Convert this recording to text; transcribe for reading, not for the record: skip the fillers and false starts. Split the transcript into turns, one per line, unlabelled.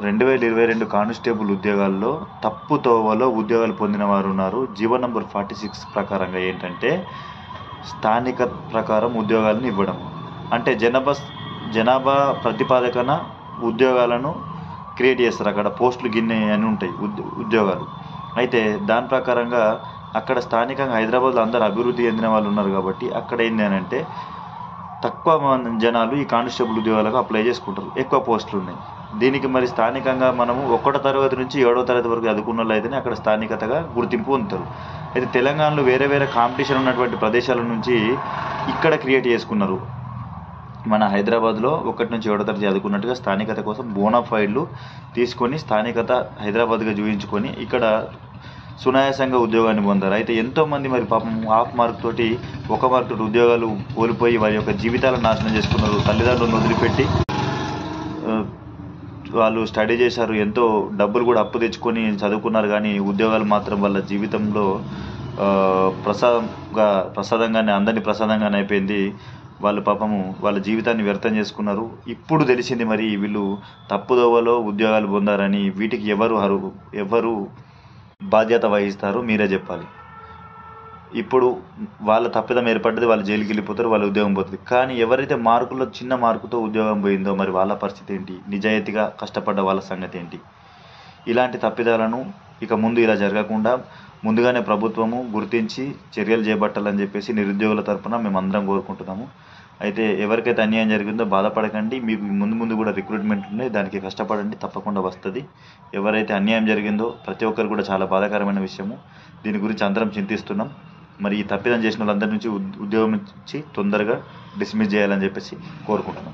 2022 constable ఉద్యోగాల్లో తప్పు తోవలో ఉద్యోగాలు పొందిన వారు ఉన్నారు. జీవో నంబర్ 46 ప్రకారంగా ఏంటంటే స్థానిక ప్రకారం ఉద్యోగాలను ఇవ్వడం. అంటే జనాభా ప్రతిపాదకన ఉద్యోగాలను క్రియేట్ చేస్తారు. అక్కడ పోస్టులు గిన్నె అని ఉంటాయి ఉద్యోగాలు. అయితే దాని ప్రకారంగా అక్కడ స్థానికంగా హైదరాబాద్లో అందరూ అభివృద్ధి చెందిన వాళ్ళు ఉన్నారు కాబట్టి అక్కడ ఏంటి అని అంటే తక్కువ మంది జనాలు ఈ కానిస్టేబుల్ ఉద్యోగాలకు అప్లై చేసుకుంటారు. ఎక్కువ పోస్టులు ఉన్నాయి. దీనికి మరి స్థానికంగా మనము 1వ తరగతి నుంచి 7వ తరగతి వరకు చదువుకున్న వాళ్ళు అయితేనే అక్కడ స్థానికతగా గుర్తింపు పొందుతారు. అయితే తెలంగాణలో వేరే వేరే కాంపిటీషన్ ఉన్నటువంటి ప్రదేశాల నుంచి ఇక్కడ క్రియేట్ చేసుకున్నారు. మన హైదరాబాద్లో 1 నుంచి 7వ తరగతి చదువుకున్నట్టుగా స్థానికత కోసం బోనాఫైడ్లు తీసుకొని స్థానికత హైదరాబాద్గా చూపించుకొని ఇక్కడ సునాయాసంగా ఉద్యోగాన్ని పొందారు. అయితే ఎంతోమంది మరి పాపం హాఫ్ మార్క్ తోటి 1 మార్క్ తోటి ఉద్యోగాలు కోల్పోయి వారి యొక్క జీవితాలను నాశనం చేసుకున్నారు. తల్లిదండ్రులను వదిలిపెట్టి వాళ్ళు స్టడీ చేశారు. ఎంతో డబ్బులు కూడా అప్పు తెచ్చుకొని చదువుకున్నారు. కానీ ఉద్యోగాలు మాత్రం వాళ్ళ జీవితంలో ప్రసాదంగానే అందరినీ ప్రసాదంగానే అయిపోయింది. వాళ్ళు పాపము వాళ్ళ జీవితాన్ని వ్యర్థం చేసుకున్నారు. ఇప్పుడు తెలిసింది మరి వీళ్ళు తప్పుదోవలో ఉద్యోగాలు పొందారని. వీటికి ఎవరు బాధ్యత వహిస్తారు? మీరే చెప్పాలి. ఇప్పుడు వాళ్ళ తప్పిదం ఏర్పడ్డది, వాళ్ళు జైలుకి వెళ్ళిపోతారు, వాళ్ళ ఉద్యోగం పోతుంది. కానీ ఎవరైతే మార్కుల్లో చిన్న మార్కుతో ఉద్యోగం పోయిందో మరి వాళ్ళ పరిస్థితి ఏంటి? నిజాయితీగా కష్టపడ్డ వాళ్ళ సంగతి ఏంటి? ఇలాంటి తప్పిదాలను ఇక ముందు ఇలా జరగకుండా ముందుగానే ప్రభుత్వము గుర్తించి చర్యలు చేపట్టాలని చెప్పేసి నిరుద్యోగుల తరఫున మేమందరం కోరుకుంటున్నాము. అయితే ఎవరికైతే అన్యాయం జరిగిందో బాధపడకండి. మీకు ముందు కూడా రిక్రూట్మెంట్ ఉన్నాయి, దానికి కష్టపడండి, తప్పకుండా వస్తుంది. ఎవరైతే అన్యాయం జరిగిందో ప్రతి ఒక్కరు కూడా చాలా బాధాకరమైన విషయము. దీని గురించి అందరం చింతిస్తున్నాం. మరి ఈ తప్పిదం చేసిన వాళ్ళందరి నుంచి ఉద్యోగం నుంచి తొందరగా డిస్మిస్ చేయాలని చెప్పేసి కోరుకుంటున్నాం.